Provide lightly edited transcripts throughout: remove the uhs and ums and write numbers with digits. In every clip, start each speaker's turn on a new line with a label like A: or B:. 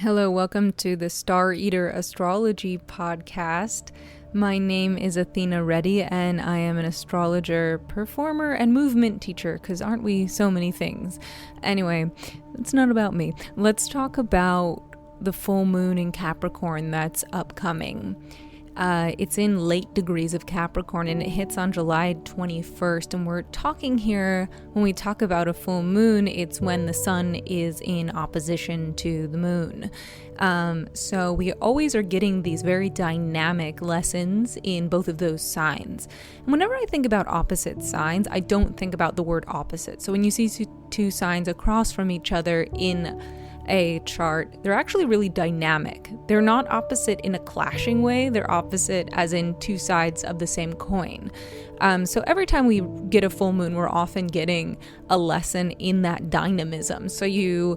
A: Hello, welcome to the Star Eater Astrology Podcast. My name is Athena Reddy, and I am an astrologer, performer, and movement teacher, because aren't we so many things? Anyway, it's not about me. Let's talk about the full moon in Capricorn that's upcoming. It's in late degrees of Capricorn, and it hits on July 21st. And we're talking here, when we talk about a full moon, it's when the sun is in opposition to the moon. So we always are getting these very dynamic lessons in both of those signs. And whenever I think about opposite signs, I don't think about the word opposite. So when you see two signs across from each other in a chart, they're actually really dynamic. They're not opposite in a clashing way. They're opposite as in two sides of the same coin. So every time we get a full moon, we're often getting a lesson in that dynamism. So you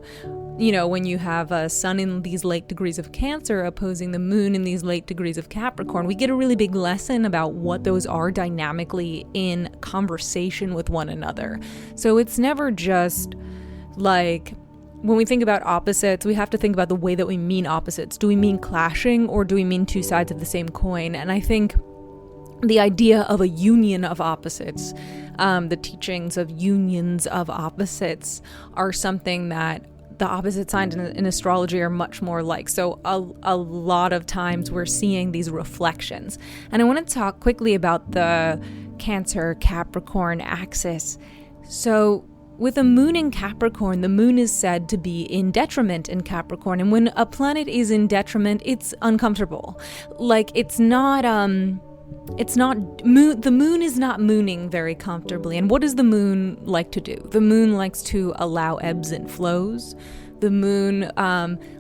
A: know, when you have a sun in these late degrees of Cancer opposing the moon in these late degrees of Capricorn, we get a really big lesson about what those are dynamically in conversation with one another. So it's never just like, when we think about opposites, we have to think about the way that we mean opposites. Do we mean clashing, or do we mean two sides of the same coin? And I think the idea of a union of opposites, the teachings of unions of opposites, are something that the opposite signs in astrology are much more like. So a lot of times we're seeing these reflections. And I want to talk quickly about the Cancer-Capricorn axis. So with a moon in Capricorn, the moon is said to be in detriment in Capricorn. And when a planet is in detriment, it's uncomfortable. Like, the moon is not mooning very comfortably. And what does the moon like to do? The moon likes to allow ebbs and flows. The moon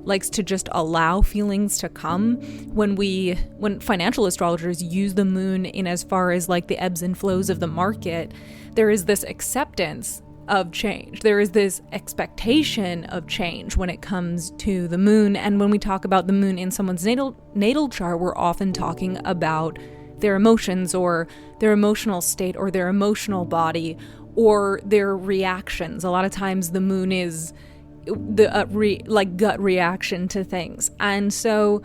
A: likes to just allow feelings to come. When financial astrologers use the moon in as far as like the ebbs and flows of the market, there is this acceptance of change. There is this expectation of change when it comes to the moon. And when we talk about the moon in someone's natal chart, we're often talking about their emotions or their emotional state or their emotional body or their reactions. A lot of times the moon is the gut reaction to things. And so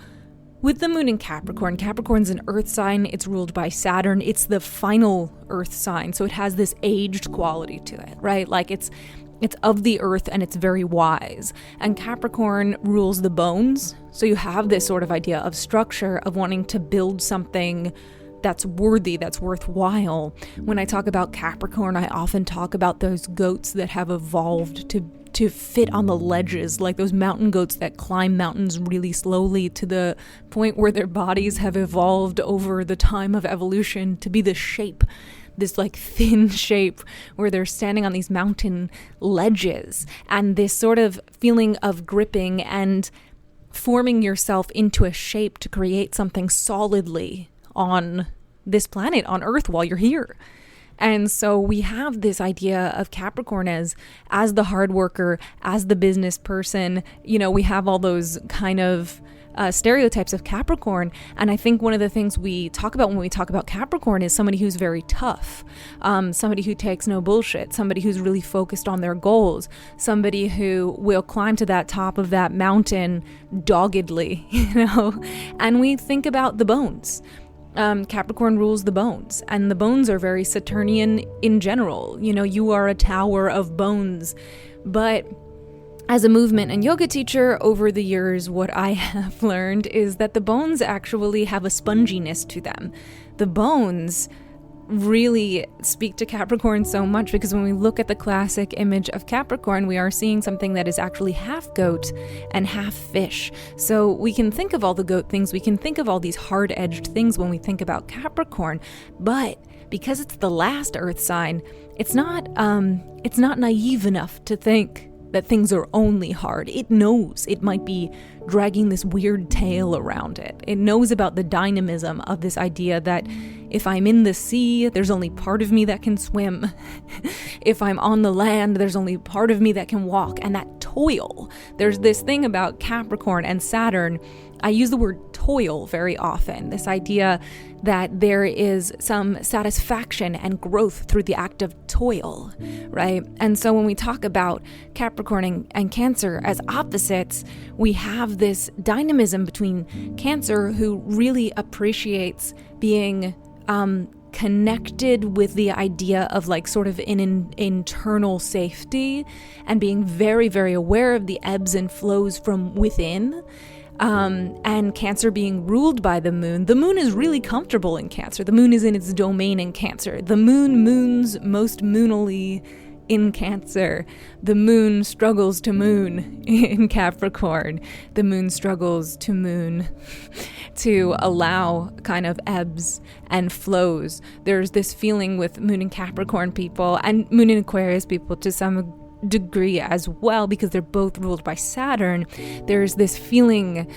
A: with the moon in Capricorn, Capricorn's an earth sign. It's ruled by Saturn. It's the final earth sign. So it has this aged quality to it, right? Like it's of the earth and it's very wise. And Capricorn rules the bones. So you have this sort of idea of structure, of wanting to build something that's worthy, that's worthwhile. When I talk about Capricorn, I often talk about those goats that have evolved to fit on the ledges, like those mountain goats that climb mountains really slowly to the point where their bodies have evolved over the time of evolution to be the shape, this like thin shape where they're standing on these mountain ledges, and this sort of feeling of gripping and forming yourself into a shape to create something solidly on this planet, on Earth, while you're here. And so we have this idea of Capricorn as the hard worker, as the business person. You know, we have all those kind of stereotypes of Capricorn. And I think one of the things we talk about when we talk about Capricorn is somebody who's very tough, somebody who takes no bullshit, somebody who's really focused on their goals, somebody who will climb to that top of that mountain doggedly, you know. And we think about the bones. Capricorn rules the bones, and the bones are very Saturnian in general. You know, you are a tower of bones. But as a movement and yoga teacher over the years, what I have learned is that the bones actually have a sponginess to them. The bones really speak to Capricorn so much, because when we look at the classic image of Capricorn, we are seeing something that is actually half goat and half fish. So we can think of all the goat things, we can think of all these hard-edged things when we think about Capricorn, but because it's the last earth sign, it's not naive enough to think that things are only hard. It knows it might be dragging this weird tail around it. It knows about the dynamism of this idea that if I'm in the sea, there's only part of me that can swim. If I'm on the land, there's only part of me that can walk. And that toil, there's this thing about Capricorn and Saturn. I use the word toil very often, this idea that there is some satisfaction and growth through the act of toil, right? And so when we talk about Capricorn and Cancer as opposites, we have this dynamism between Cancer, who really appreciates being connected with the idea of like sort of an internal safety and being very, very aware of the ebbs and flows from within. And Cancer being ruled by the moon. The moon is really comfortable in Cancer. The moon is in its domain in Cancer. The moon moons most moonily in Cancer. The moon struggles to moon in Capricorn. The moon struggles to moon to allow kind of ebbs and flows. There's this feeling with moon in Capricorn people and moon in Aquarius people to some degree as well, because they're both ruled by Saturn. There's this feeling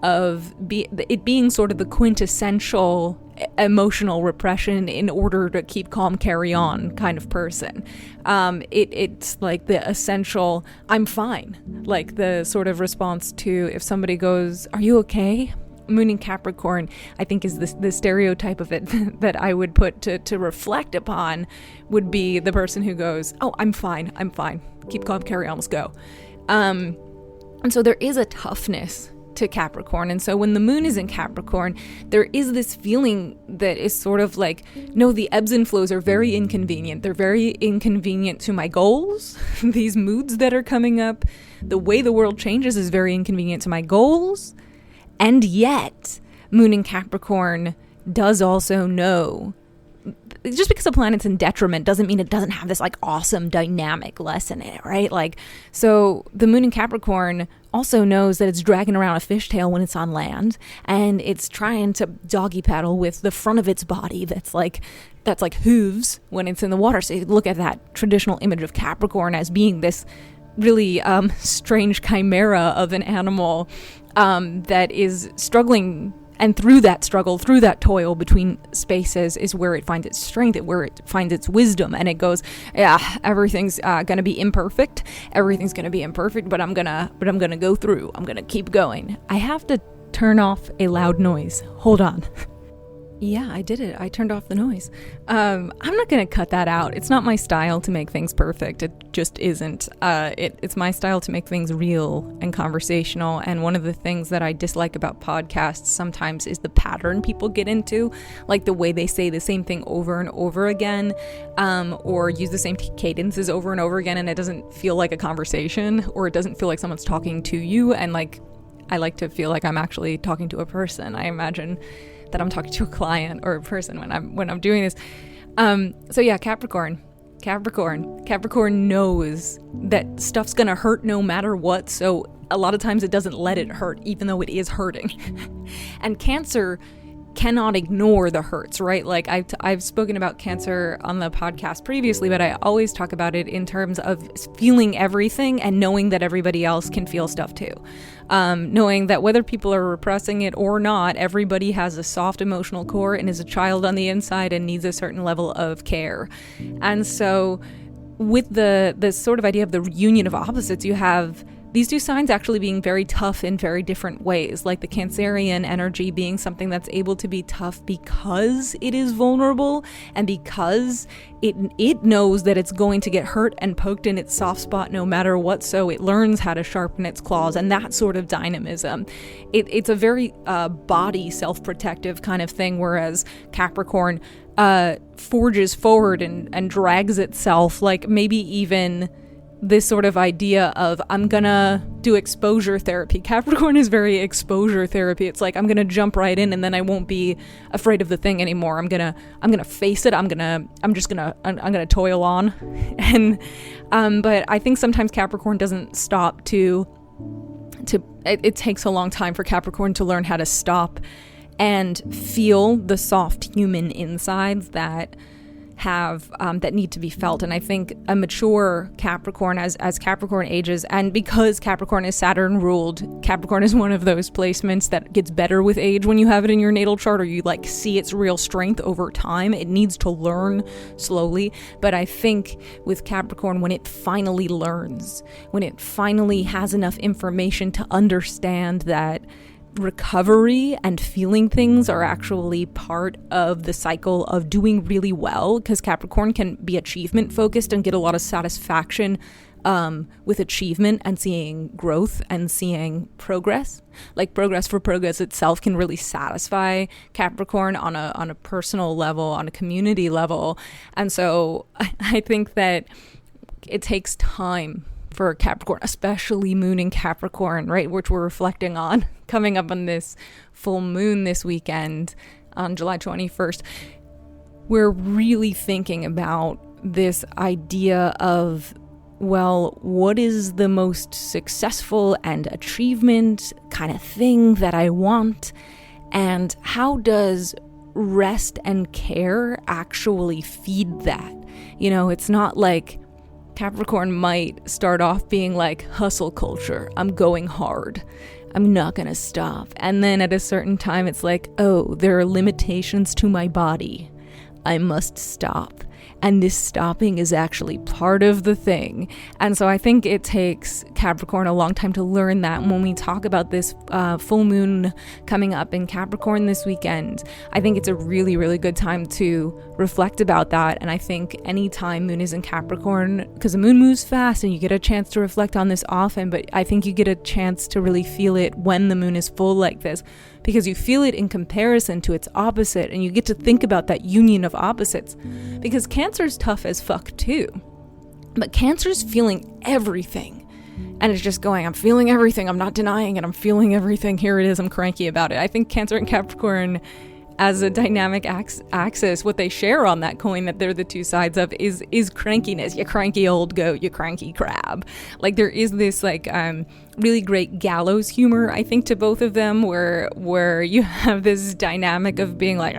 A: of it being sort of the quintessential emotional repression in order to keep calm, carry on kind of person. It's like the essential I'm fine, like the sort of response to if somebody goes, are you okay? Moon in Capricorn, I think, is the stereotype of it that I would put to reflect upon would be the person who goes, oh, I'm fine, keep calm, carry on, let's go. And so there is a toughness to Capricorn. And so when the moon is in Capricorn, there is this feeling that is sort of like, no, the ebbs and flows are very inconvenient. They're very inconvenient to my goals. These moods that are coming up, the way the world changes is very inconvenient to my goals. And yet, moon in Capricorn does also know, just because a planet's in detriment doesn't mean it doesn't have this like awesome dynamic lesson in it, right? Like, so the moon in Capricorn also knows that it's dragging around a fishtail when it's on land, and it's trying to doggy paddle with the front of its body that's like hooves when it's in the water. So you look at that traditional image of Capricorn as being this really strange chimera of an animal that is struggling, and through that struggle, through that toil between spaces is where it finds its strength, where it finds its wisdom, and it goes, yeah, everything's gonna be imperfect, but I'm gonna go through, I'm gonna keep going. I have to turn off a loud noise. Hold on. Yeah, I did it. I turned off the noise. I'm not going to cut that out. It's not my style to make things perfect. It just isn't. It's my style to make things real and conversational. And one of the things that I dislike about podcasts sometimes is the pattern people get into, like the way they say the same thing over and over again, or use the same cadences over and over again, and it doesn't feel like a conversation, or it doesn't feel like someone's talking to you. And like, I like to feel like I'm actually talking to a person. I imagine that I'm talking to a client or a person when I'm doing this. So yeah, Capricorn knows that stuff's gonna hurt no matter what. So a lot of times it doesn't let it hurt, even though it is hurting. And Cancer cannot ignore the hurts, right? Like I've spoken about Cancer on the podcast previously, but I always talk about it in terms of feeling everything and knowing that everybody else can feel stuff too. Knowing that whether people are repressing it or not, everybody has a soft emotional core and is a child on the inside and needs a certain level of care. And so with the sort of idea of the union of opposites, you have these two signs actually being very tough in very different ways, like the Cancerian energy being something that's able to be tough because it is vulnerable and because it knows that it's going to get hurt and poked in its soft spot no matter what, so it learns how to sharpen its claws, and that sort of dynamism. It's a very body self-protective kind of thing, whereas Capricorn forges forward and drags itself, like maybe even this sort of idea of I'm gonna do exposure therapy. Capricorn is very exposure therapy. It's like I'm gonna jump right in and then I won't be afraid of the thing anymore. I'm gonna face it. I'm gonna toil on. And but I think sometimes Capricorn doesn't stop to it takes a long time for Capricorn to learn how to stop and feel the soft human insides that need to be felt. And I think a mature Capricorn, as Capricorn ages, and because Capricorn is Saturn ruled, Capricorn is one of those placements that gets better with age when you have it in your natal chart, or you like see its real strength over time. It needs to learn slowly. But I think with Capricorn, when it finally learns, when it finally has enough information to understand that recovery and feeling things are actually part of the cycle of doing really well, because Capricorn can be achievement focused and get a lot of satisfaction with achievement and seeing growth and seeing progress. Like progress for progress itself can really satisfy Capricorn on a personal level, on a community level. And so I think that it takes time for Capricorn, especially moon in Capricorn, right, which we're reflecting on coming up on this full moon this weekend on July 21st. We're really thinking about this idea of, well, what is the most successful and achievement kind of thing that I want? And how does rest and care actually feed that? You know, it's not like Capricorn might start off being like hustle culture. I'm going hard. I'm not going to stop. And then at a certain time, it's like, oh, there are limitations to my body. I must stop. And this stopping is actually part of the thing. And so I think it takes Capricorn a long time to learn that. And when we talk about this full moon coming up in Capricorn this weekend, I think it's a really, really good time to reflect about that. And I think anytime moon is in Capricorn, because the moon moves fast and you get a chance to reflect on this often, but I think you get a chance to really feel it when the moon is full like this, because you feel it in comparison to its opposite, and you get to think about that union of opposites. Because Cancer's tough as fuck too, but Cancer's feeling everything, and it's just going, I'm feeling everything, I'm not denying it, I'm feeling everything, here it is, I'm cranky about it. I think Cancer and Capricorn as a dynamic axis, what they share on that coin that they're the two sides of is crankiness. You cranky old goat, you cranky crab. Like there is this like really great gallows humor, I think, to both of them, where you have this dynamic of being like,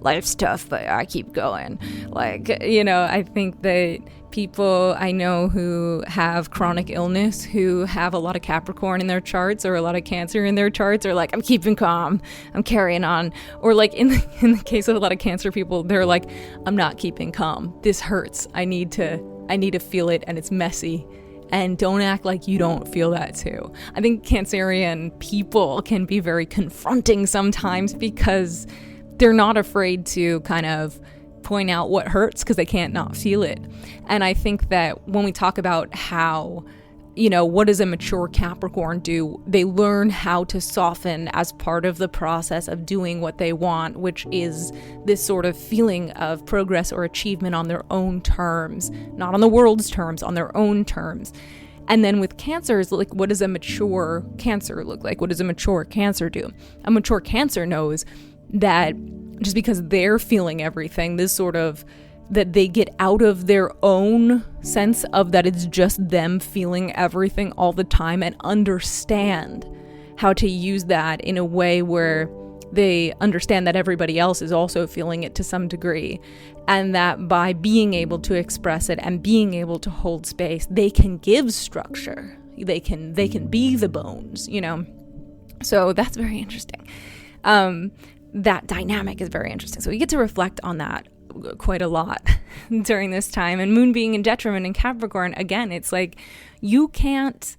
A: life's tough, but I keep going. Like, you know, I think that people I know who have chronic illness, who have a lot of Capricorn in their charts or a lot of Cancer in their charts, are like, I'm keeping calm, I'm carrying on. Or like in the case of a lot of Cancer people, they're like, I'm not keeping calm. This hurts. I need to feel it, and it's messy. And don't act like you don't feel that too. I think Cancerian people can be very confronting sometimes because they're not afraid to kind of point out what hurts because they can't not feel it. And I think that when we talk about how, you know, what does a mature Capricorn do? They learn how to soften as part of the process of doing what they want, which is this sort of feeling of progress or achievement on their own terms, not on the world's terms, on their own terms. And then with Cancers, like, what does a mature Cancer look like? What does a mature Cancer do? A mature Cancer knows that just because they're feeling everything, this sort of, that they get out of their own sense of that it's just them feeling everything all the time, and understand how to use that in a way where they understand that everybody else is also feeling it to some degree, and that by being able to express it and being able to hold space, they can give structure. They can be the bones, you know? So that's very interesting. That dynamic is very interesting. So we get to reflect on that quite a lot during this time. And moon being in detriment in Capricorn, again, it's like you can't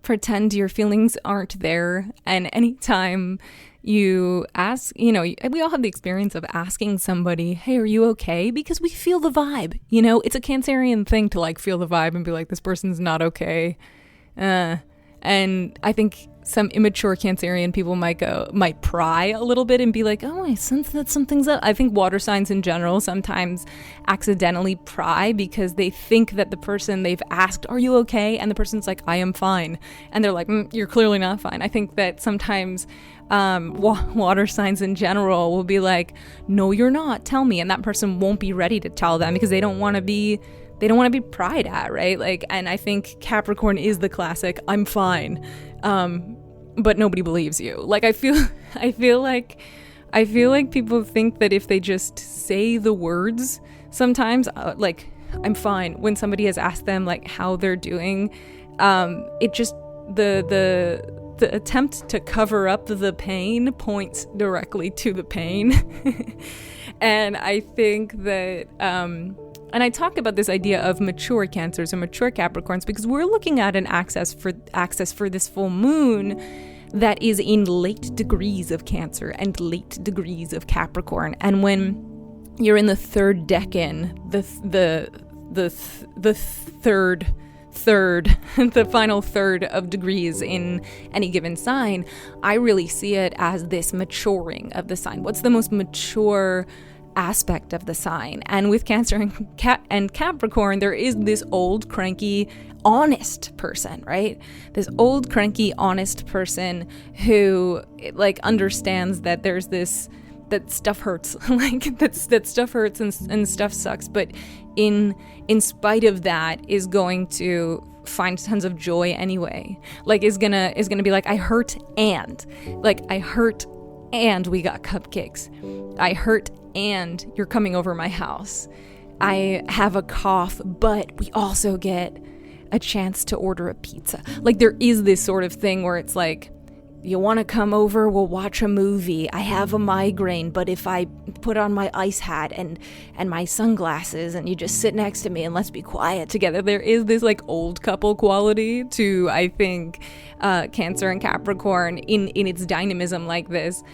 A: pretend your feelings aren't there. And anytime you ask, you know, we all have the experience of asking somebody, hey, are you okay? Because we feel the vibe, you know, it's a Cancerian thing to like feel the vibe and be like, this person's not okay. And I think some immature Cancerian people might pry a little bit and be like, oh, I sense that something's up. I think water signs in general sometimes accidentally pry because they think that the person they've asked, are you okay? And the person's like, I am fine. And they're like, you're clearly not fine. I think that sometimes water signs in general will be like, no, you're not, tell me. And that person won't be ready to tell them because they don't want to be pried at, right? Like, and I think Capricorn is the classic, I'm fine, but nobody believes you. Like, I feel like people think that if they just say the words sometimes, like, I'm fine, when somebody has asked them like how they're doing, it just, the attempt to cover up the pain points directly to the pain. And I think that, and I talk about this idea of mature Cancers and mature Capricorns because we're looking at an axis for this full moon that is in late degrees of Cancer and late degrees of Capricorn. And when you're in the third decan, the final third of degrees in any given sign, I really see it as this maturing of the sign. What's the most mature aspect of the sign? And with Cancer and Capricorn, there is this old, cranky, honest person, right? This old, cranky, honest person who like understands that there's this, that stuff hurts, like that stuff hurts and stuff sucks, but in spite of that is going to find tons of joy anyway. Like is gonna be like, I hurt and we got cupcakes. I hurt and you're coming over my house. I have a cough, but we also get a chance to order a pizza. Like there is this sort of thing where it's like, you want to come over, we'll watch a movie. I have a migraine, but if I put on my ice hat and my sunglasses and you just sit next to me and let's be quiet together. There is this like old couple quality to, I think, Cancer and Capricorn in its dynamism like this.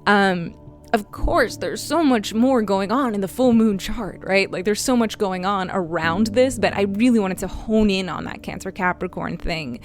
A: Of course, there's so much more going on in the full moon chart, right? Like there's so much going on around this, but I really wanted to hone in on that Cancer Capricorn thing.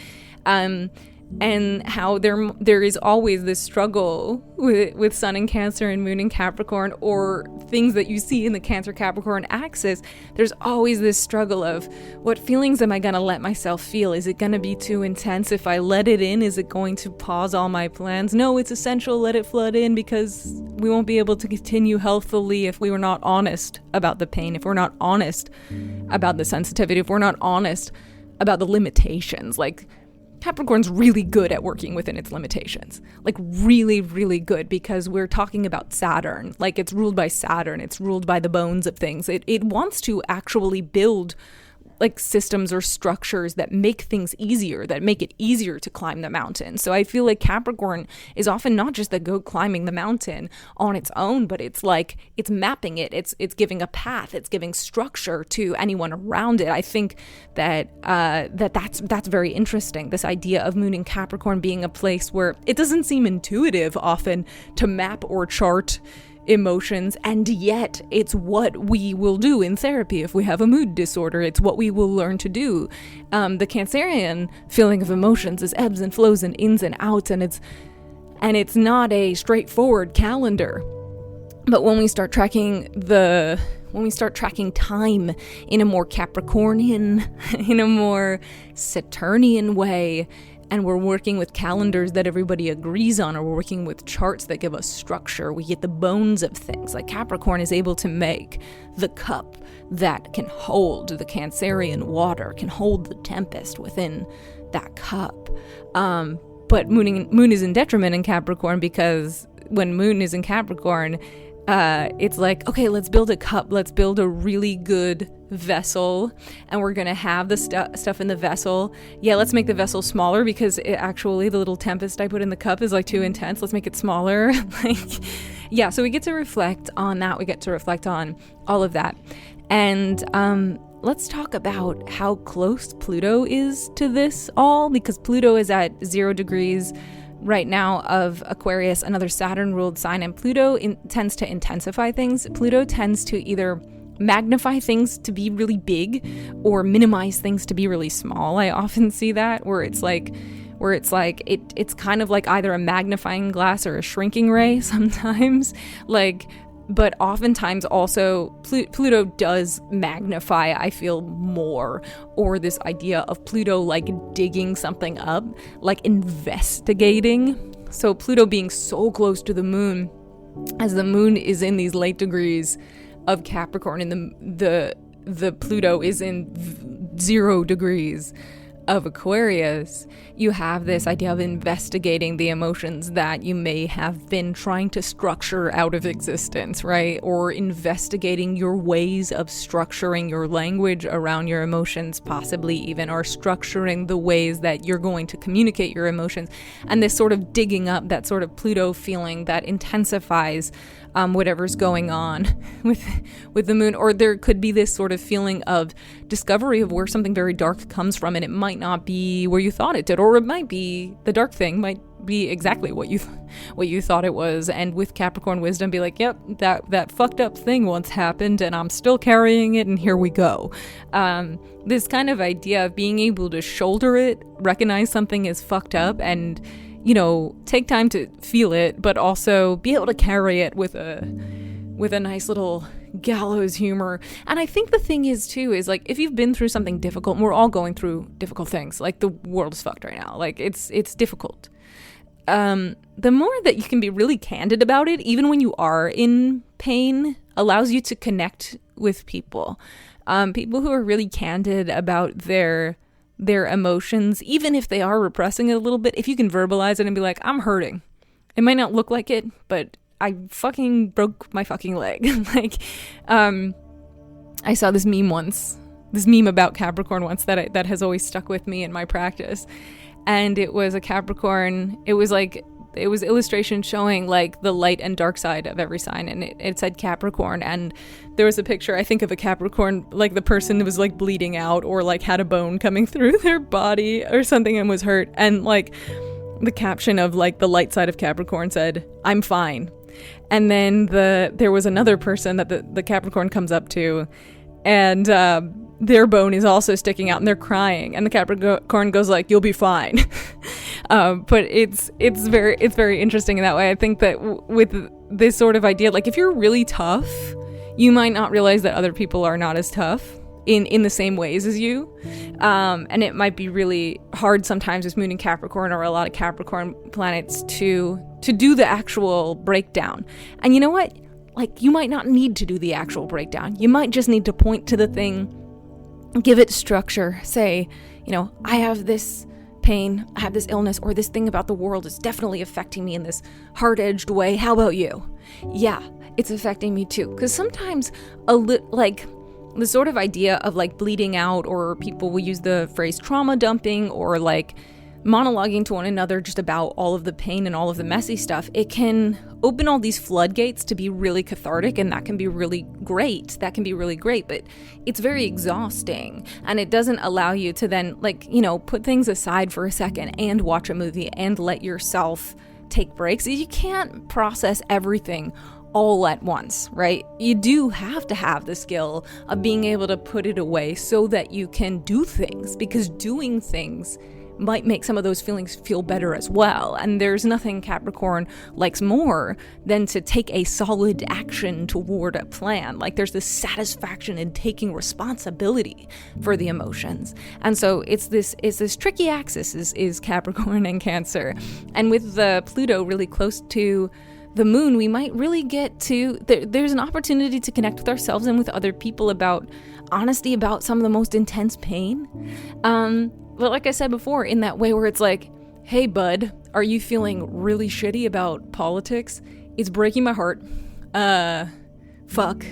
A: And how there is always this struggle with Sun in Cancer and Moon in Capricorn, or things that you see in the Cancer Capricorn axis. There's always this struggle of, what feelings am I going to let myself feel? Is it going to be too intense? If I let it in, is it going to pause all my plans? No, it's essential, let it flood in, because we won't be able to continue healthily if we were not honest about the pain, if we're not honest about the sensitivity, if we're not honest about the limitations. Like, Capricorn's really good at working within its limitations, like really, really good, because we're talking about Saturn. Like it's ruled by Saturn. It's ruled by the bones of things. It wants to actually build like systems or structures that make things easier, that make it easier to climb the mountain. So I feel like Capricorn is often not just the go climbing the mountain on its own, but it's like, it's mapping it. It's giving a path. It's giving structure to anyone around it. I think that that's very interesting. This idea of Moon in Capricorn being a place where it doesn't seem intuitive often to map or chart emotions, and yet it's what we will do in therapy if we have a mood disorder. It's what we will learn to do. The Cancerian feeling of emotions is ebbs and flows and ins and outs, and it's not a straightforward calendar. But when we start tracking time in a more Capricornian, in a more Saturnian way, and we're working with calendars that everybody agrees on, or we're working with charts that give us structure, we get the bones of things. Like Capricorn is able to make the cup that can hold the Cancerian water, can hold the tempest within that cup. But Moon is in detriment in Capricorn, because when Moon is in Capricorn, it's like, okay, let's build a cup, let's build a really good vessel, and we're gonna have the stuff in the vessel. Yeah, let's make the vessel smaller, because the little tempest I put in the cup is like too intense. Let's make it smaller. Yeah, so we get to reflect on that. We get to reflect on all of that. And let's talk about how close Pluto is to this all, because Pluto is at 0 degrees right now of Aquarius, another Saturn-ruled sign, and Pluto tends to intensify things. Pluto tends to either magnify things to be really big or minimize things to be really small. I often see that where it's kind of like either a magnifying glass or a shrinking ray sometimes. But oftentimes also Pluto does magnify, I feel, more, or this idea of Pluto like digging something up, like investigating. So Pluto being so close to the moon, as the moon is in these late degrees of Capricorn, and the Pluto is in 0 degrees of Aquarius, you have this idea of investigating the emotions that you may have been trying to structure out of existence, right? Or investigating your ways of structuring your language around your emotions, possibly even, or structuring the ways that you're going to communicate your emotions. And this sort of digging up, that sort of Pluto feeling that intensifies whatever's going on with the moon. Or there could be this sort of feeling of discovery of where something very dark comes from, and it might not be where you thought it did, or it might be, the dark thing might be exactly what you thought it was. And with Capricorn wisdom, be like, yep, that fucked up thing once happened and I'm still carrying it, and here we go. This kind of idea of being able to shoulder it, recognize something is fucked up, and take time to feel it, but also be able to carry it with a nice little gallows humor. And I think the thing is too, is like, if you've been through something difficult, and we're all going through difficult things, like the world is fucked right now, like it's difficult. The more that you can be really candid about it, even when you are in pain, allows you to connect with people. People who are really candid about their emotions, even if they are repressing it a little bit, if you can verbalize it and be like, I'm hurting. It might not look like it, but I fucking broke my fucking leg. I saw this meme about Capricorn once that has always stuck with me in my practice. And it was a Capricorn, it was illustration showing like the light and dark side of every sign, and it said Capricorn, and there was a picture, I think, of a Capricorn, like the person was like bleeding out or like had a bone coming through their body or something and was hurt, and like the caption of like the light side of Capricorn said, I'm fine. And then there was another person that the Capricorn comes up to, and their bone is also sticking out and they're crying, and the Capricorn goes like, you'll be fine. But it's very interesting in that way. I think that with this sort of idea, like if you're really tough, you might not realize that other people are not as tough in the same ways as you. And it might be really hard sometimes with Moon in Capricorn or a lot of Capricorn planets to do the actual breakdown. And you know what? Like, you might not need to do the actual breakdown. You might just need to point to the thing, give it structure, say, I have this pain, I have this illness, or this thing about the world is definitely affecting me in this hard-edged way. How about you? Yeah, it's affecting me too. Because sometimes like the sort of idea of like bleeding out, or people will use the phrase trauma dumping, or like monologuing to one another just about all of the pain and all of the messy stuff, it can open all these floodgates to be really cathartic, and that can be really great. But it's very exhausting, and it doesn't allow you to then put things aside for a second and watch a movie and let yourself take breaks. You can't process everything all at once, right? You do have to have the skill of being able to put it away so that you can do things, because doing things might make some of those feelings feel better as well. And there's nothing Capricorn likes more than to take a solid action toward a plan. Like, there's this satisfaction in taking responsibility for the emotions. And so it's this tricky axis is Capricorn and Cancer. And with the Pluto really close to the moon, we might really get to, there's an opportunity to connect with ourselves and with other people about honesty about some of the most intense pain. But like I said before, in that way where it's like, hey bud, are you feeling really shitty about politics? It's breaking my heart. Fuck.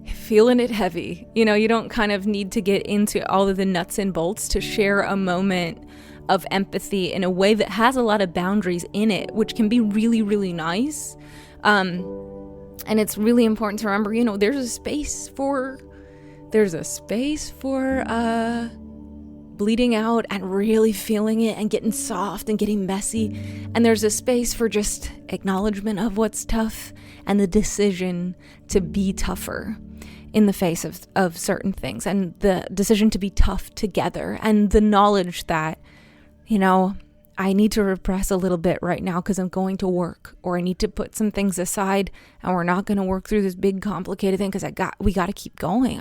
A: Feeling it heavy. You don't kind of need to get into all of the nuts and bolts to share a moment of empathy in a way that has a lot of boundaries in it, which can be really, really nice. And it's really important to remember, there's a space for bleeding out and really feeling it and getting soft and getting messy. And there's a space for just acknowledgement of what's tough and the decision to be tougher in the face of certain things, and the decision to be tough together, and the knowledge that, I need to repress a little bit right now because I'm going to work, or I need to put some things aside and we're not going to work through this big complicated thing because we got to keep going.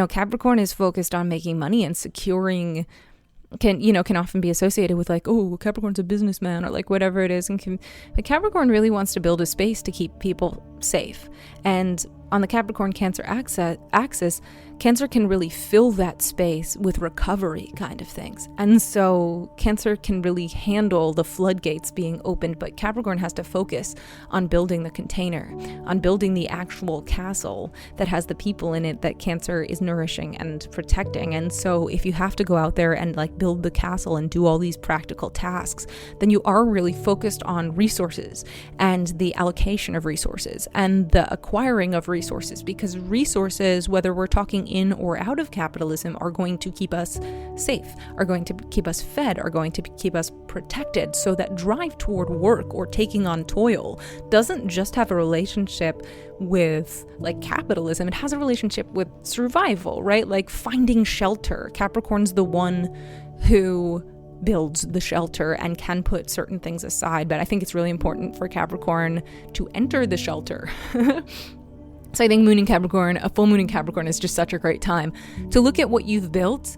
A: Capricorn is focused on making money and securing, can often be associated with like, oh, Capricorn's a businessman or like whatever it is. But Capricorn really wants to build a space to keep people safe. And on the Capricorn Cancer axis, Cancer can really fill that space with recovery kind of things. And so Cancer can really handle the floodgates being opened, but Capricorn has to focus on building the container, on building the actual castle that has the people in it that Cancer is nourishing and protecting. And so if you have to go out there and like build the castle and do all these practical tasks, then you are really focused on resources and the allocation of resources and the acquiring of resources, because resources, whether we're talking in or out of capitalism, are going to keep us safe, are going to keep us fed, are going to keep us protected. So that drive toward work or taking on toil doesn't just have a relationship with like capitalism, it has a relationship with survival, right? Like finding shelter. Capricorn's the one who builds the shelter and can put certain things aside, but I think it's really important for Capricorn to enter the shelter. So I think moon in Capricorn, a full moon in Capricorn, is just such a great time to look at what you've built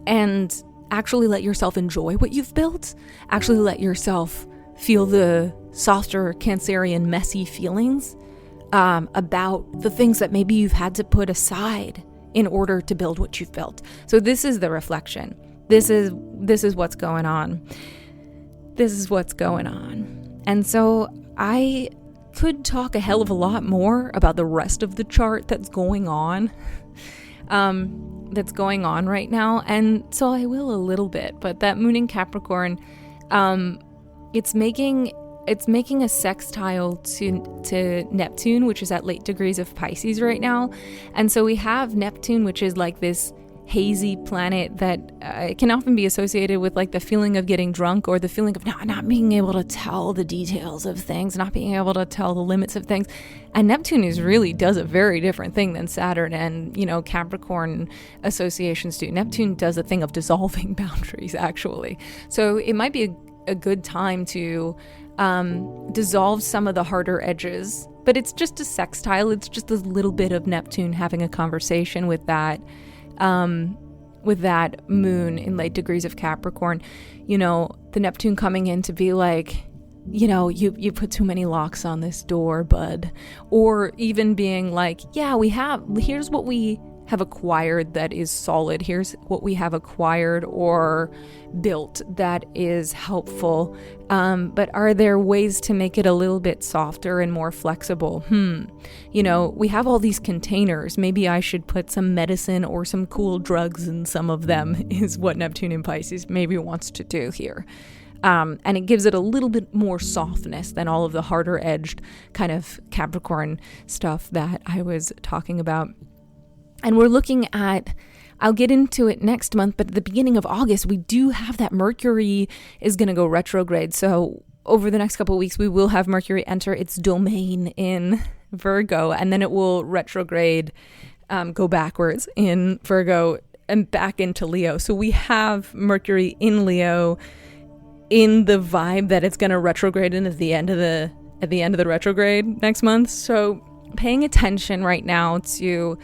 A: and actually let yourself enjoy what you've built, actually let yourself feel the softer Cancerian messy feelings about the things that maybe you've had to put aside in order to build what you've built. So this is the reflection. This is what's going on. This is what's going on. And so I could talk a hell of a lot more about the rest of the chart that's going on right now. And so I will a little bit, but that moon in Capricorn, it's making a sextile to Neptune, which is at late degrees of Pisces right now. And so we have Neptune, which is like this hazy planet that can often be associated with like the feeling of getting drunk, or the feeling of not being able to tell the details of things, not being able to tell the limits of things. And Neptune really does a very different thing than Saturn and, Capricorn associations do. Neptune does a thing of dissolving boundaries, actually. So it might be a good time to dissolve some of the harder edges, but it's just a sextile. It's just a little bit of Neptune having a conversation with that moon in late degrees of Capricorn. The Neptune coming in to be like, you put too many locks on this door, bud. Or even being like, here's what we have acquired that is solid. Here's what we have acquired or built that is helpful. But are there ways to make it a little bit softer and more flexible? We have all these containers. Maybe I should put some medicine or some cool drugs in some of them, is what Neptune in Pisces maybe wants to do here. And it gives it a little bit more softness than all of the harder edged kind of Capricorn stuff that I was talking about. And we're looking at, I'll get into it next month, but at the beginning of August, we do have that Mercury is going to go retrograde. So over the next couple of weeks, we will have Mercury enter its domain in Virgo, and then it will retrograde, go backwards in Virgo and back into Leo. So we have Mercury in Leo in the vibe that it's going to retrograde in at the end of the retrograde next month. So paying attention right now to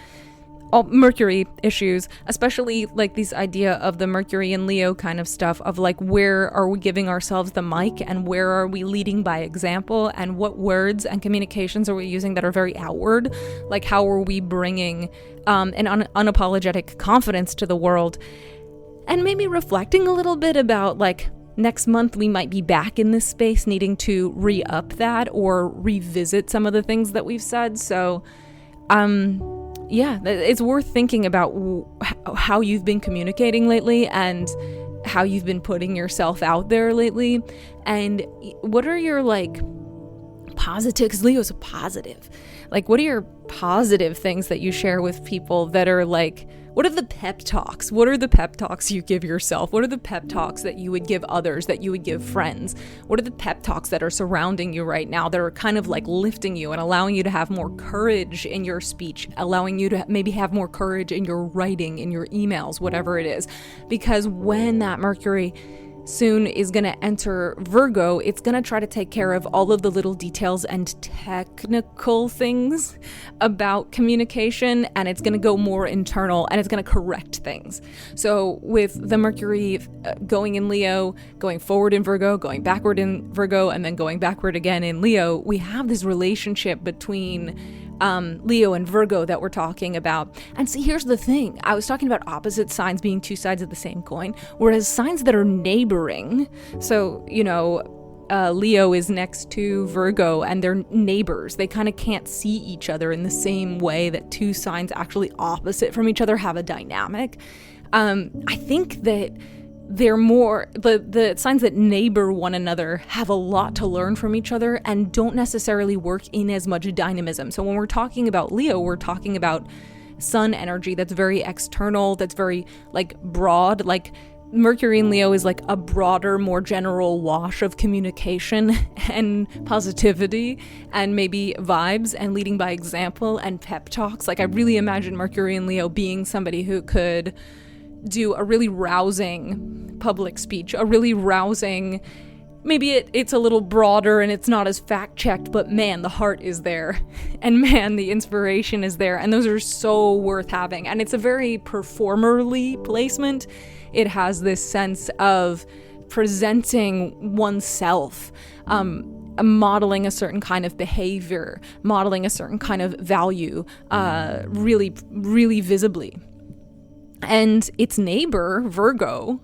A: all Mercury issues, especially like this idea of the Mercury and Leo kind of stuff of like, where are we giving ourselves the mic and where are we leading by example, and what words and communications are we using that are very outward? Like, how are we bringing an unapologetic confidence to the world? And maybe reflecting a little bit about like, next month we might be back in this space needing to re-up that or revisit some of the things that we've said. So it's worth thinking about how you've been communicating lately and how you've been putting yourself out there lately, and what are your like positive, because Leo's a positive, like what are your positive things that you share with people that are like, what are the pep talks? What are the pep talks you give yourself? What are the pep talks that you would give others, that you would give friends? What are the pep talks that are surrounding you right now that are kind of like lifting you and allowing you to have more courage in your speech, allowing you to maybe have more courage in your writing, in your emails, whatever it is? Because when that Mercury soon is going to enter Virgo, it's going to try to take care of all of the little details and technical things about communication, and it's going to go more internal, and it's going to correct things. So with the Mercury going in Leo, going forward in Virgo, going backward in Virgo, and then going backward again in Leo, we have this relationship between Leo and Virgo that we're talking about. And see, here's the thing. I was talking about opposite signs being two sides of the same coin, whereas signs that are neighboring, so, Leo is next to Virgo and they're neighbors. They kind of can't see each other in the same way that two signs actually opposite from each other have a dynamic. I think that they're more, the signs that neighbor one another have a lot to learn from each other and don't necessarily work in as much dynamism. So when we're talking about Leo, we're talking about sun energy that's very external, that's very like broad, like Mercury in Leo is like a broader, more general wash of communication and positivity and maybe vibes and leading by example and pep talks. Like I really imagine Mercury in Leo being somebody who could do a really rousing public speech, a really rousing, maybe it's a little broader and it's not as fact-checked, but man, the heart is there. And man, the inspiration is there. And those are so worth having. And it's a very performerly placement. It has this sense of presenting oneself, modeling a certain kind of behavior, modeling a certain kind of value, really, really visibly. And its neighbor, Virgo,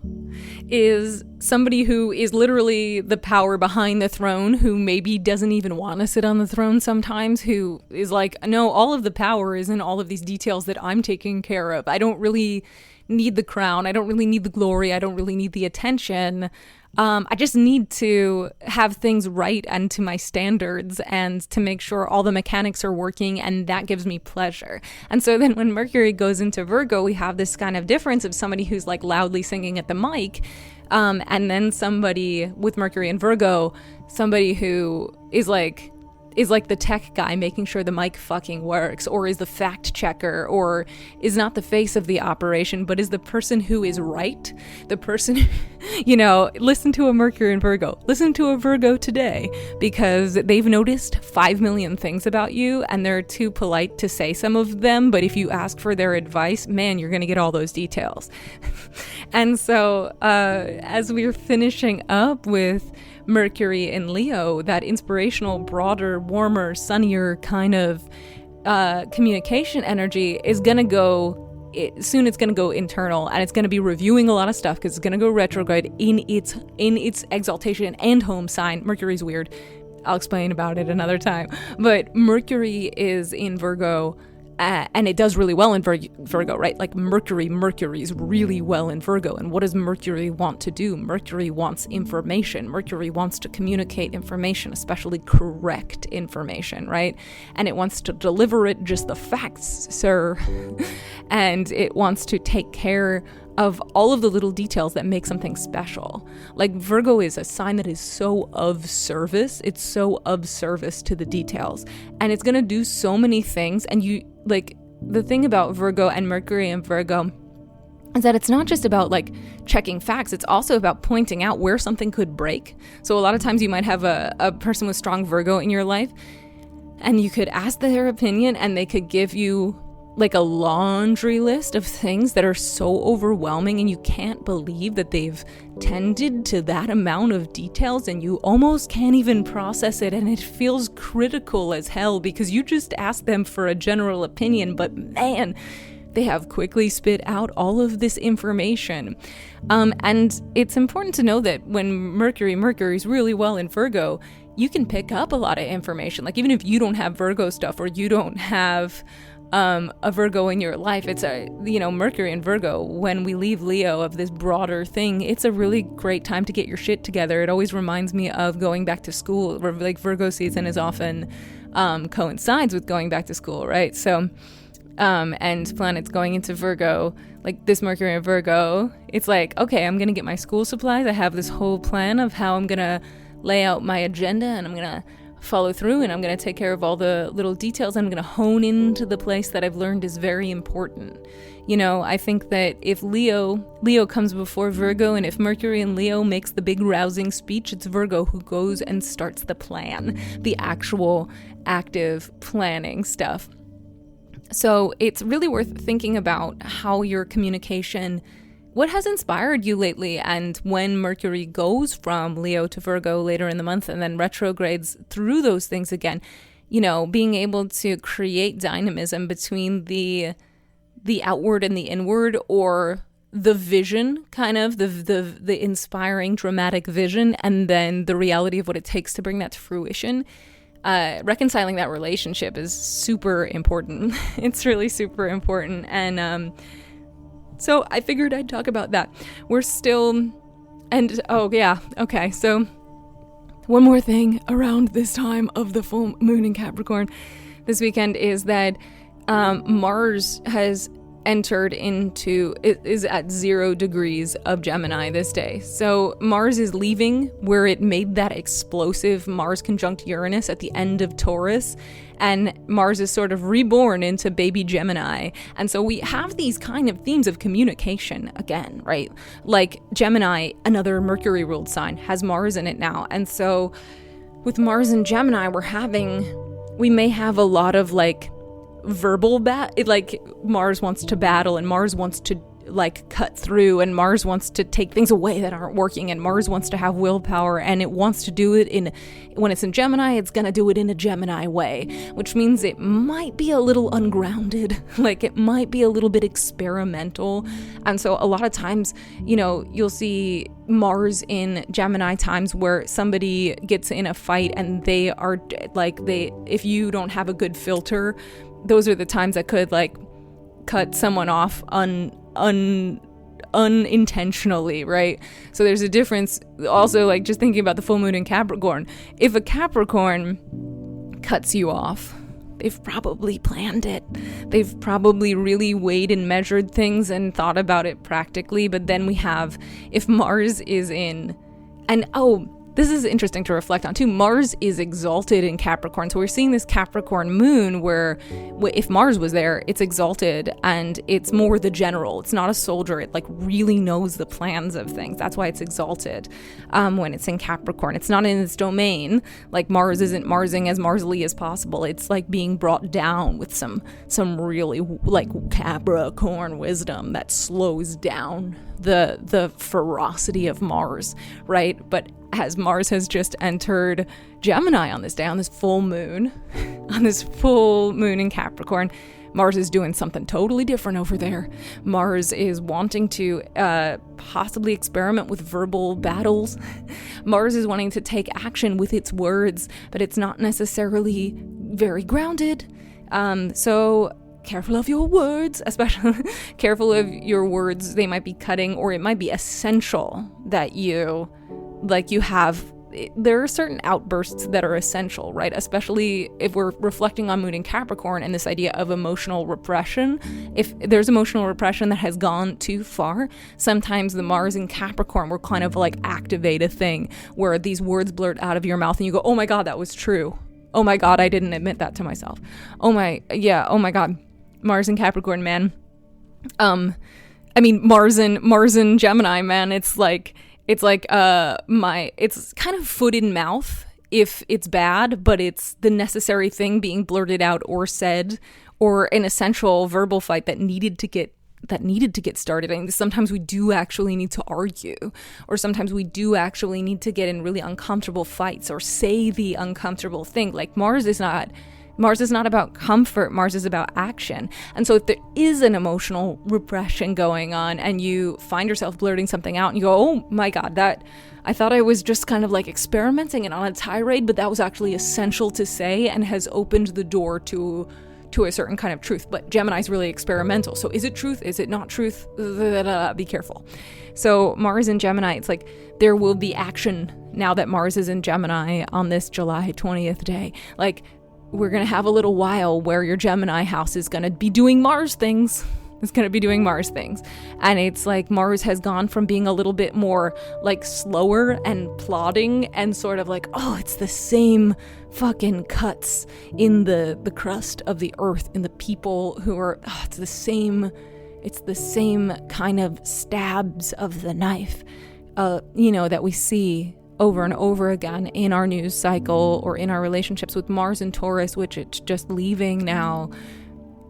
A: is somebody who is literally the power behind the throne, who maybe doesn't even want to sit on the throne sometimes, who is like, no, all of the power is in all of these details that I'm taking care of. I don't really need the crown. I don't really need the glory. I don't really need the attention. I just need to have things right and to my standards and to make sure all the mechanics are working, and that gives me pleasure. And so then when Mercury goes into Virgo, we have this kind of difference of somebody who's like loudly singing at the mic, and then somebody with Mercury in Virgo, somebody who is like the tech guy making sure the mic fucking works, or is the fact checker, or is not the face of the operation, but is the person who is right. The person, listen to a Mercury in Virgo. Listen to a Virgo today, because they've noticed 5 million things about you and they're too polite to say some of them. But if you ask for their advice, man, you're going to get all those details. And so as we're finishing up with Mercury in Leo, that inspirational, broader, warmer, sunnier kind of communication energy is going to go, soon it's going to go internal, and it's going to be reviewing a lot of stuff because it's going to go retrograde in its exaltation and home sign. Mercury's weird. I'll explain about it another time. But Mercury is in Virgo, and it does really well in Virgo, right? Like Mercury's really well in Virgo. And what does Mercury want to do? Mercury wants information. Mercury wants to communicate information, especially correct information, right? And it wants to deliver it just the facts, sir. And it wants to take care of all of the little details that make something special. Like Virgo is a sign that is so of service. It's so of service to the details. And it's going to do so many things. And the thing about Virgo and Mercury and Virgo is that it's not just about like checking facts. It's also about pointing out where something could break. So a lot of times you might have a person with strong Virgo in your life, and you could ask their opinion and they could give you like a laundry list of things that are so overwhelming, and you can't believe that they've tended to that amount of details, and you almost can't even process it, and it feels critical as hell because you just asked them for a general opinion, but man, they have quickly spit out all of this information. And it's important to know that when Mercury's really well in Virgo, you can pick up a lot of information. Like even if you don't have Virgo stuff, or you don't have a Virgo in your life, it's Mercury and Virgo, when we leave Leo of this broader thing, it's a really great time to get your shit together. It always reminds me of going back to school, where like Virgo season is often coincides with going back to school, right? So and planets going into Virgo, like this Mercury and Virgo, it's like, okay, I'm gonna get my school supplies. I have this whole plan of how I'm gonna lay out my agenda, and I'm gonna follow through, and I'm going to take care of all the little details. I'm going to hone into the place that I've learned is very important. I think that if Leo comes before Virgo, and if Mercury and Leo makes the big rousing speech, it's Virgo who goes and starts the plan, the actual active planning stuff. So it's really worth thinking about how your communication, what has inspired you lately, and when Mercury goes from Leo to Virgo later in the month and then retrogrades through those things again, being able to create dynamism between the outward and the inward, or the vision, kind of the inspiring dramatic vision, and then the reality of what it takes to bring that to fruition. Reconciling that relationship is super important. It's really super important. And So I figured I'd talk about that. We're still, and oh yeah, okay, so one more thing around this time of the full moon in Capricorn this weekend is that Mars has entered into, it is at 0 degrees of Gemini this day. So Mars is leaving where it made that explosive Mars conjunct Uranus at the end of Taurus, and Mars is sort of reborn into baby Gemini. And so we have these kind of themes of communication again, right? Like Gemini, another Mercury ruled sign, has Mars in it now. And so with Mars and Gemini, we may have a lot of like verbal like Mars wants to battle, and Mars wants to like cut through, and Mars wants to take things away that aren't working, and Mars wants to have willpower, and it wants to do it when it's in Gemini, it's gonna do it in a Gemini way, which means it might be a little ungrounded, like it might be a little bit experimental. And so a lot of times, you'll see Mars in Gemini times where somebody gets in a fight and they are like, if you don't have a good filter, those are the times that could like cut someone off unintentionally, right? So there's a difference also, like just thinking about the full moon in Capricorn. If a Capricorn cuts you off, they've probably planned it. They've probably really weighed and measured things and thought about it practically. But then we have, if Mars is in, and this is interesting to reflect on too. Mars is exalted in Capricorn. So we're seeing this Capricorn moon where if Mars was there, it's exalted and it's more the general. It's not a soldier. It like really knows the plans of things. That's why it's exalted when it's in Capricorn. It's not in its domain. Like Mars isn't Marsing as Marsly as possible. It's like being brought down with some really like Capricorn wisdom that slows down the ferocity of Mars, right? But as Mars has just entered Gemini on this day, on this full moon in Capricorn, Mars is doing something totally different over there. Mars is wanting to possibly experiment with verbal battles. Mars is wanting to take action with its words, but it's not necessarily very grounded. So careful of your words, especially careful of your words. They might be cutting, or it might be essential that there are certain outbursts that are essential, right? Especially if we're reflecting on moon in Capricorn and this idea of emotional repression. If there's emotional repression that has gone too far, sometimes the Mars in Capricorn will kind of like activate a thing where these words blurt out of your mouth and you go, oh my God, that was true. Oh my God, I didn't admit that to myself. Oh my God. Mars in Capricorn, man. Mars in Gemini, man. It's kind of foot in mouth if it's bad, but it's the necessary thing being blurted out or said, or an essential verbal fight that needed to get started. I mean, sometimes we do actually need to argue, or sometimes we do actually need to get in really uncomfortable fights or say the uncomfortable thing. Like Mars is not about comfort. Mars is about action. And so if there is an emotional repression going on and you find yourself blurting something out and you go, oh my God, I thought I was just kind of like experimenting and on a tirade, but that was actually essential to say and has opened the door to a certain kind of truth. But Gemini's really experimental. So is it truth? Is it not truth? Be careful. So Mars in Gemini, it's like there will be action now that Mars is in Gemini on this July 20th day. Like, we're going to have a little while where your Gemini house is going to be doing Mars things. It's going to be doing Mars things. And it's like Mars has gone from being a little bit more like slower and plodding and sort of like, oh, it's the same fucking cuts in the crust of the earth, in the people who are, it's the same kind of stabs of the knife, that we see over and over again in our news cycle or in our relationships with Mars and Taurus, which it's just leaving now.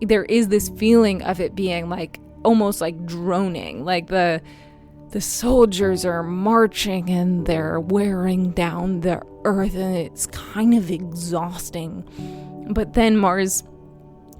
A: There is this feeling of it being like almost like droning, like the soldiers are marching and they're wearing down the earth, and it's kind of exhausting. But then Mars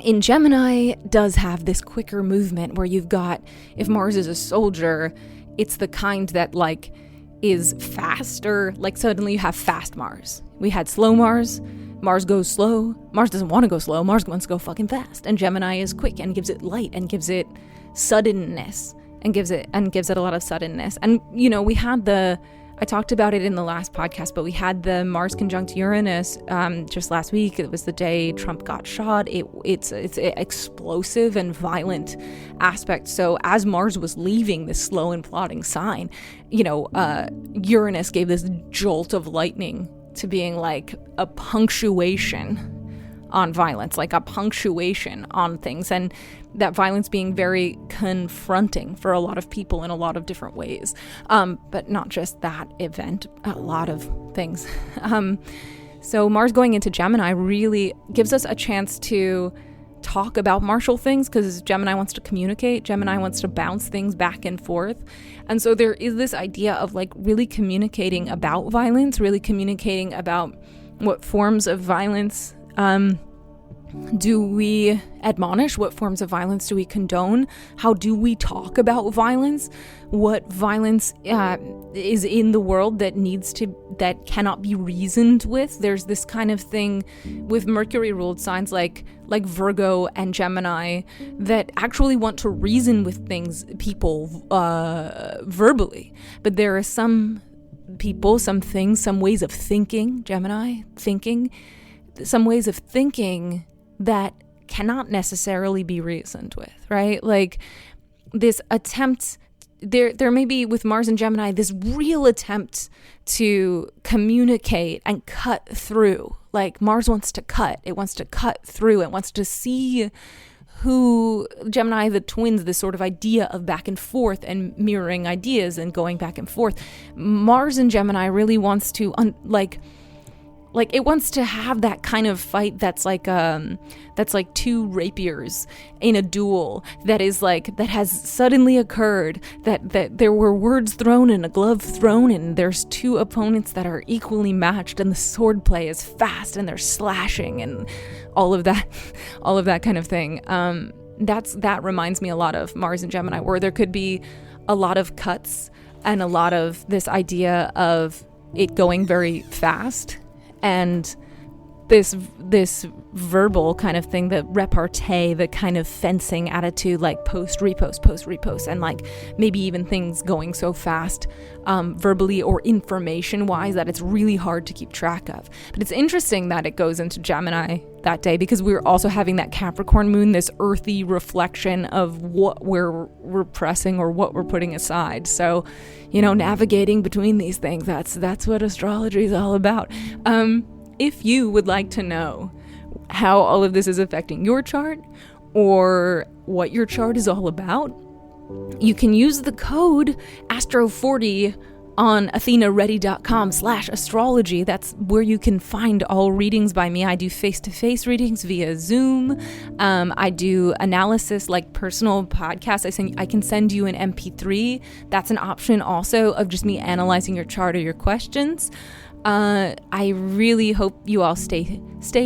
A: in Gemini does have this quicker movement where you've got, if Mars is a soldier, it's the kind that like is faster. Like suddenly you have fast Mars. We had slow Mars. Mars goes slow. Mars doesn't want to go slow. Mars wants to go fucking fast. And Gemini is quick and gives it light and gives it suddenness and gives it a lot of suddenness. And we had I talked about it in the last podcast, but we had the Mars conjunct Uranus just last week. It was the day Trump got shot. It's an explosive and violent aspect. So as Mars was leaving this slow and plodding sign, Uranus gave this jolt of lightning to being like a punctuation on violence, like a punctuation on things, and that violence being very confronting for a lot of people in a lot of different ways, but not just that event, a lot of things. So Mars going into Gemini really gives us a chance to talk about martial things, because Gemini wants to communicate. Gemini wants to bounce things back and forth. And so there is this idea of like really communicating about violence, really communicating about what forms of violence do we admonish? What forms of violence do we condone? How do we talk about violence? What violence is in the world that cannot be reasoned with? There's this kind of thing with Mercury ruled signs like Virgo and Gemini that actually want to reason with people verbally. But there are some people, some things, some ways of thinking, Gemini thinking, some ways of thinking that cannot necessarily be reasoned with, right? Like this attempt, there may be with Mars and Gemini, this real attempt to communicate and cut through. Like Mars wants to cut, it wants to cut through, it wants to see who Gemini, the twins, this sort of idea of back and forth and mirroring ideas and going back and forth. Mars and Gemini really wants to it wants to have that kind of fight that's like two rapiers in a duel that has suddenly occurred, that there were words thrown and a glove thrown, and there's two opponents that are equally matched, and the sword play is fast and they're slashing and all of that kind of thing. That reminds me a lot of Mars and Gemini, where there could be a lot of cuts and a lot of this idea of it going very fast. And this verbal kind of thing, the repartee, the kind of fencing attitude, like post, repost, and like maybe even things going so fast verbally or information-wise that it's really hard to keep track of. But it's interesting that it goes into Gemini that day, because we're also having that Capricorn moon, this earthy reflection of what we're repressing or what we're putting aside. So, navigating between these things, that's what astrology is all about. If you would like to know how all of this is affecting your chart or what your chart is all about, you can use the code ASTRO40 on athenaready.com/astrology. That's where you can find all readings by me. I do face-to-face readings via Zoom. I do analysis, like personal podcasts. I can send you an MP3. That's an option also of just me analyzing your chart or your questions. I really hope you all stay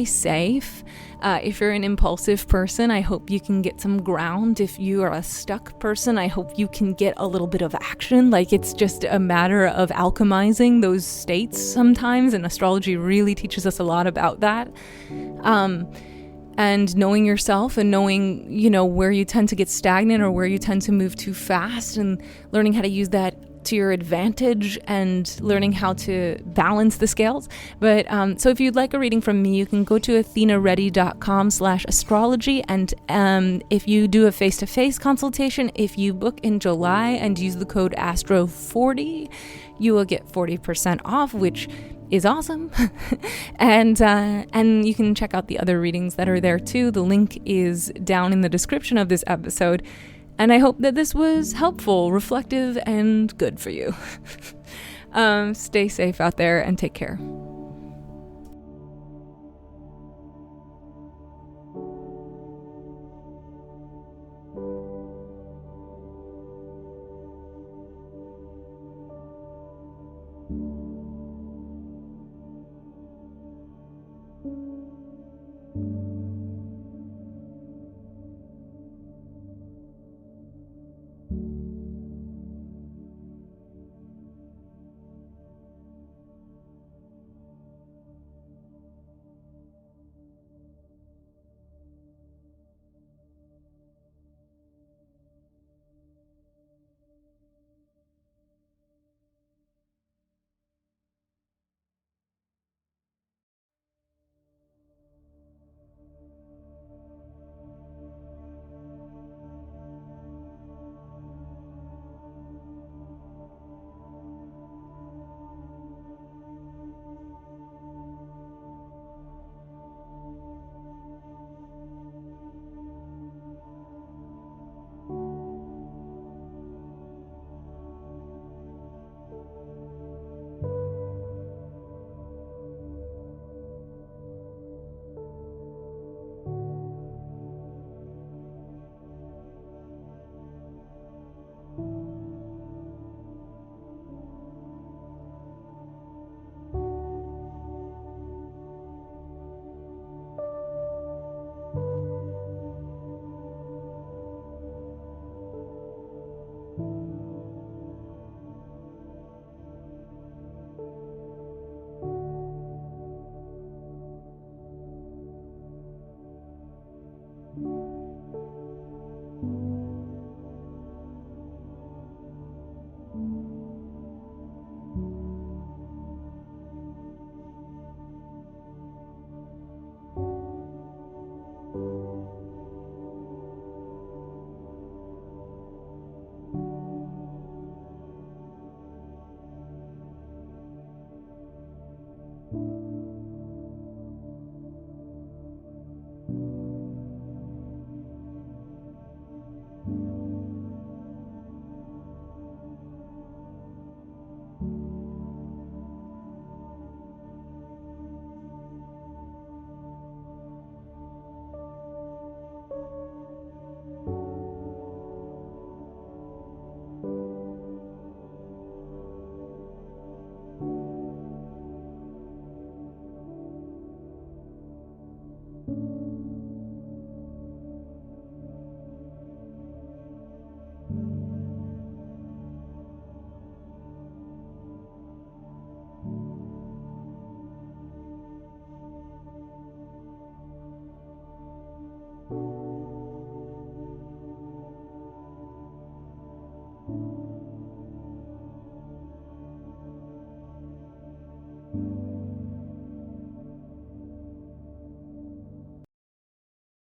A: safe. If you're an impulsive person, I hope you can get some ground. If you are a stuck person, I hope you can get a little bit of action. Like, it's just a matter of alchemizing those states sometimes, and astrology really teaches us a lot about that. And knowing yourself and knowing, where you tend to get stagnant or where you tend to move too fast, and learning how to use that to your advantage and learning how to balance the scales. But so if you'd like a reading from me, you can go to athenaready.com/astrology, and if you do a face-to-face consultation, if you book in July and use the code ASTRO40, you will get 40% off, which is awesome. and you can check out the other readings that are there too. The link is down in the description of this episode. And I hope that this was helpful, reflective, and good for you. Stay safe out there and take care.